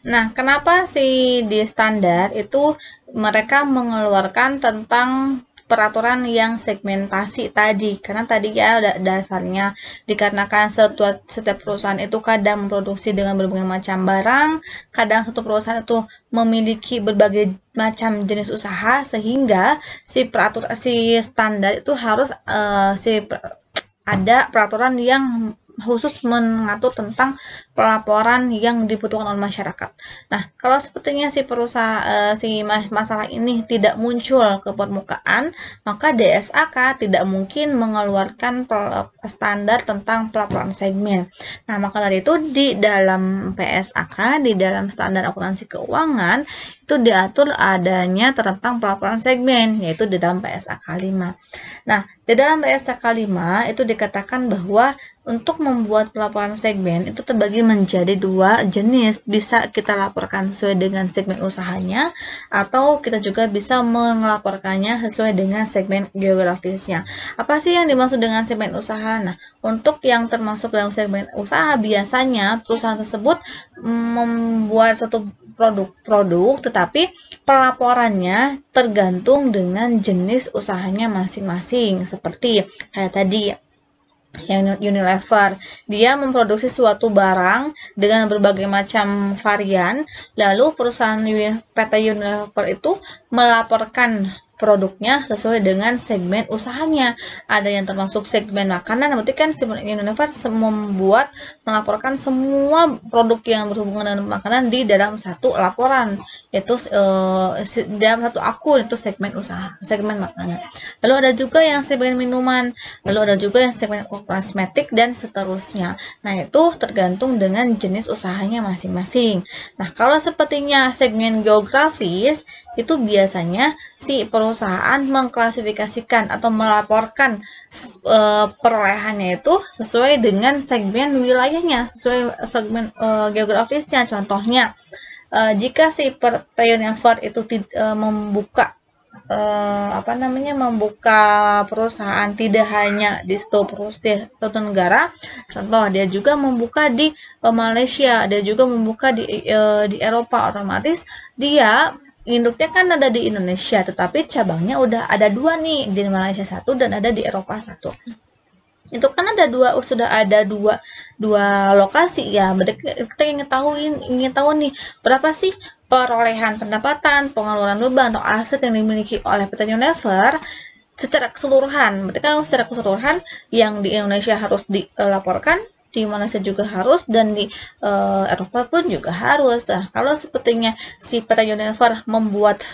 Nah, kenapa sih di standar itu mereka mengeluarkan tentang peraturan yang segmentasi tadi? Karena tadi ya dasarnya dikarenakan setiap perusahaan itu kadang memproduksi dengan berbagai macam barang, kadang satu perusahaan itu memiliki berbagai macam jenis usaha sehingga si standar itu harus ada peraturan yang khusus mengatur tentang pelaporan yang dibutuhkan oleh masyarakat. Nah, kalau sepertinya si masalah ini tidak muncul ke permukaan, maka DSAK tidak mungkin mengeluarkan standar tentang pelaporan segmen. Nah, maka dari itu di dalam PSAK, di dalam standar akuntansi keuangan, itu diatur adanya tentang pelaporan segmen, yaitu di dalam PSAK 5. Nah, di dalam PSAK 5 itu dikatakan bahwa untuk membuat pelaporan segmen itu terbagi menjadi dua jenis. Bisa kita laporkan sesuai dengan segmen usahanya, atau kita juga bisa melaporkannya sesuai dengan segmen geografisnya. Apa sih yang dimaksud dengan segmen usaha? Nah, untuk yang termasuk dalam segmen usaha, biasanya perusahaan tersebut membuat satu produk, tetapi pelaporannya tergantung dengan jenis usahanya masing-masing. Seperti kayak tadi yang Unilever, dia memproduksi suatu barang dengan berbagai macam varian, lalu perusahaan PT Unilever itu melaporkan produknya sesuai dengan segmen usahanya. Ada yang termasuk segmen makanan, berarti kan Unilever melaporkan semua produk yang berhubungan dengan makanan di dalam satu laporan, yaitu dalam satu akun, itu segmen usaha, segmen makanan. Lalu ada juga yang segmen minuman, lalu ada juga yang segmen kosmetik, dan seterusnya. Nah, itu tergantung dengan jenis usahanya masing-masing. Nah, kalau sepertinya segmen geografis, itu biasanya si perusahaan mengklasifikasikan atau melaporkan perolehannya itu sesuai dengan segmen wilayahnya, sesuai segmen geografisnya. Contohnya, jika si Unilever itu membuka membuka perusahaan tidak hanya di suatu negara, contoh dia juga membuka di Malaysia, dia juga membuka di Eropa, otomatis dia induknya kan ada di Indonesia, tetapi cabangnya udah ada dua nih, di Malaysia satu dan ada di Eropa satu. Itu kan sudah ada dua lokasi ya. Berarti kita ingin tahu nih, berapa sih perolehan pendapatan, pengeluaran beban atau aset yang dimiliki oleh PT Unilever secara keseluruhan. Berarti kan secara keseluruhan yang di Indonesia harus dilaporkan, di Malaysia juga harus, dan di Eropa pun juga harus. Nah, kalau sepertinya si PT Unilever membuat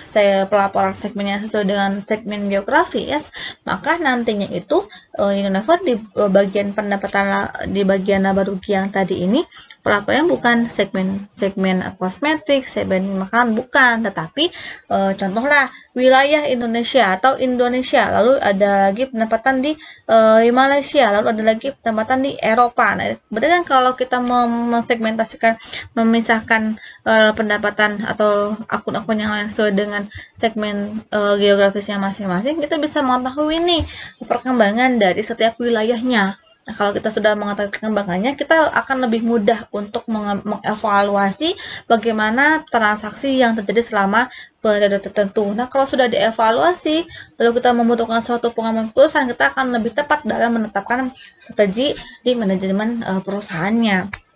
pelaporan segmennya sesuai dengan segmen geografis, maka nantinya itu Unilever di bagian pendapatan, di bagian laba rugi yang tadi ini, pelaporannya bukan segmen kosmetik, segmen makanan, bukan, tetapi contohlah wilayah Indonesia atau Indonesia, lalu ada lagi pendapatan di Malaysia, lalu ada lagi pendapatan di Eropa. Nah, berarti kan kalau kita mensegmentasikan, memisahkan pendapatan atau akun-akun yang lain sesuai dengan segmen geografisnya masing-masing, kita bisa mengetahui nih perkembangan dari setiap wilayahnya. Nah, kalau kita sudah mengetahui perkembangannya, kita akan lebih mudah untuk mengevaluasi bagaimana transaksi yang terjadi selama periode tertentu. Nah, kalau sudah dievaluasi, lalu kita membutuhkan suatu pengambilan keputusan, kita akan lebih tepat dalam menetapkan strategi di manajemen perusahaannya.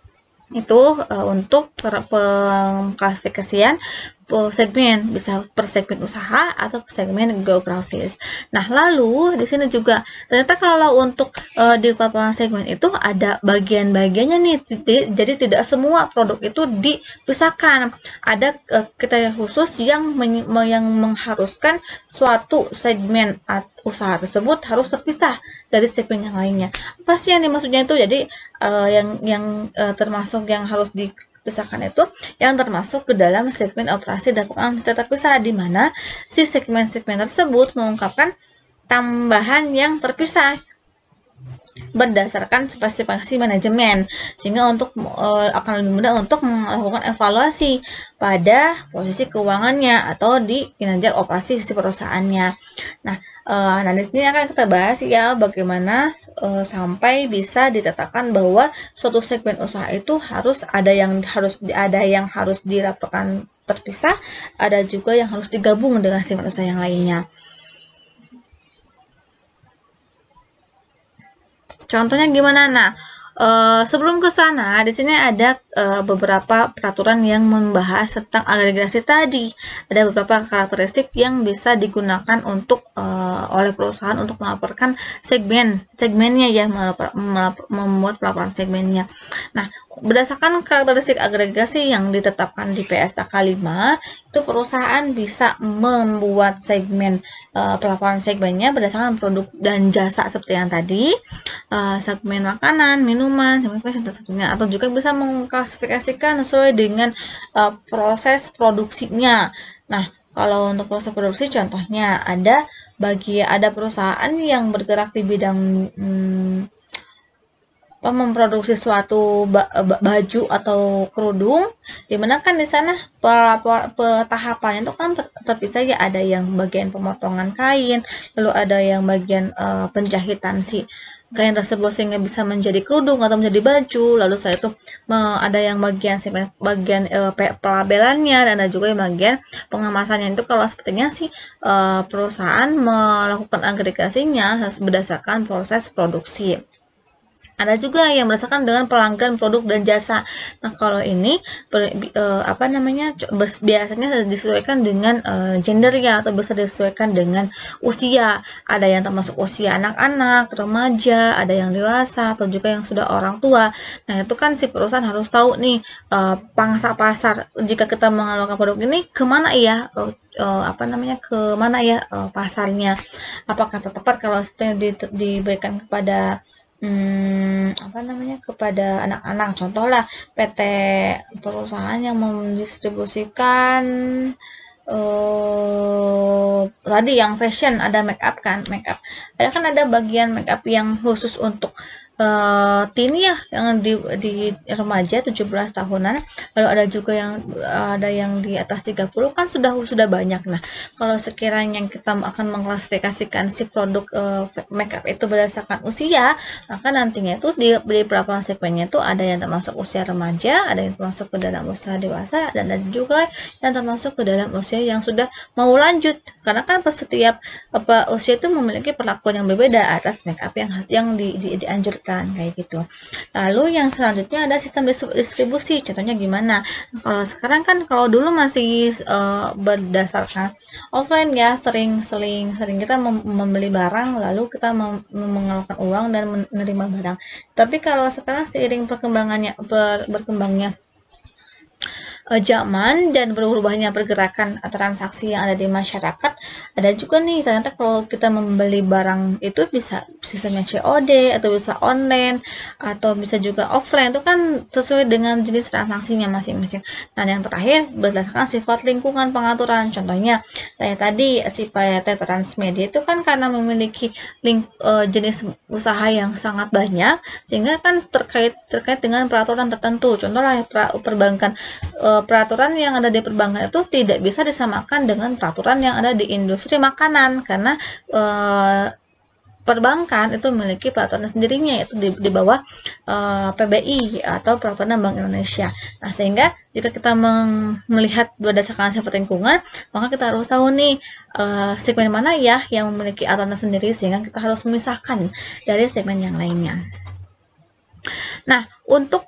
Itu untuk pengklasifikasian segmen, bisa per segmen usaha atau per segmen geografis. Nah, lalu di sini juga ternyata kalau untuk di laporan segmen itu ada bagian-bagiannya nih. Jadi tidak semua produk itu dipisahkan. Ada kriteria khusus yang mengharuskan suatu segmen usaha tersebut harus terpisah dari segmen yang lainnya. Apa sih yang dimaksudnya itu? Jadi yang termasuk yang harus dipisahkan itu yang termasuk ke dalam segmen operasi dan keuangan secara terpisah, di mana si segmen-segmen tersebut mengungkapkan tambahan yang terpisah. berdasarkan spesifikasi manajemen, sehingga akan lebih mudah untuk melakukan evaluasi pada posisi keuangannya atau di kinerja operasi si perusahaannya. Nah, di sini akan kita bahas ya bagaimana sampai bisa ditetapkan bahwa suatu segmen usaha itu harus ada yang harus dilaporkan terpisah, ada juga yang harus digabung dengan segmen usaha yang lainnya. Contohnya gimana? Nah, sebelum ke sana, di sini ada beberapa peraturan yang membahas tentang agregasi tadi. Ada beberapa karakteristik yang bisa digunakan untuk oleh perusahaan untuk melaporkan segmennya ya, membuat pelaporan segmennya. Nah, berdasarkan karakteristik agregasi yang ditetapkan di PSK 5, itu perusahaan bisa membuat segmen pelaporan segmennya berdasarkan produk dan jasa seperti yang tadi, segmen makanan, minuman, segmen fashion, tentunya, atau juga bisa mengklasifikasikan sesuai dengan proses produksinya. Nah, kalau untuk proses produksi contohnya ada perusahaan yang bergerak di bidang memproduksi suatu baju atau kerudung, dimana kan di sana tahapannya itu kan terpisah ya, ada yang bagian pemotongan kain, lalu ada yang bagian penjahitan si kain tersebut sehingga bisa menjadi kerudung atau menjadi baju, lalu setelah itu ada yang bagian pelabelannya, dan ada juga yang bagian pengemasannya. Itu kalau sepertinya sih perusahaan melakukan agregasinya berdasarkan proses produksi. Ada juga yang berdasarkan dengan pelanggan produk dan jasa. Nah, kalau ini biasanya disesuaikan dengan gender ya, atau bisa disesuaikan dengan usia. Ada yang termasuk usia anak-anak, remaja, ada yang dewasa, atau juga yang sudah orang tua. Nah, itu kan si perusahaan harus tahu nih pangsa pasar. Jika kita mengeluarkan produk ini kemana ya? Kemana ya pasarnya? Apakah tepat kalau diberikan kepada kepada anak-anak, contohlah PT perusahaan yang mendistribusikan tadi yang fashion, ada make up, ada bagian make up yang khusus untuk teen ya, yang di remaja 17 tahunan, lalu ada juga yang di atas 30 kan sudah banyak. Nah, kalau sekiranya kita akan mengklasifikasikan si produk makeup itu berdasarkan usia, maka nantinya itu di pelaporan segmennya itu ada yang termasuk usia remaja, ada yang termasuk ke dalam usia dewasa, dan ada juga yang termasuk ke dalam usia yang sudah mau lanjut, karena kan per setiap usia itu memiliki perlakuan yang berbeda atas makeup yang dianjurkan kayak gitu. Lalu yang selanjutnya ada sistem distribusi. Contohnya gimana? Kalau sekarang kan, kalau dulu masih berdasarkan offline ya, sering kita membeli barang lalu kita mengeluarkan uang dan menerima barang. Tapi kalau sekarang seiring berkembangnya zaman dan berubahnya pergerakan transaksi yang ada di masyarakat, ada juga nih ternyata kalau kita membeli barang itu bisa sistemnya COD atau bisa online atau bisa juga offline, itu kan sesuai dengan jenis transaksinya masing-masing. Nah, yang terakhir berdasarkan sifat lingkungan pengaturan. Contohnya kayak tadi si PT Transmedia itu kan karena memiliki jenis usaha yang sangat banyak, sehingga kan terkait dengan peraturan tertentu. Contohnya perbankan, peraturan yang ada di perbankan itu tidak bisa disamakan dengan peraturan yang ada di industri makanan, karena perbankan itu memiliki peraturan sendirinya, yaitu di bawah PBI atau Peraturan Bank Indonesia. Nah, sehingga jika kita melihat berdasarkan sifat lingkungan, maka kita harus tahu nih segmen mana ya yang memiliki aturan sendiri, sehingga kita harus memisahkan dari segmen yang lainnya. Nah, untuk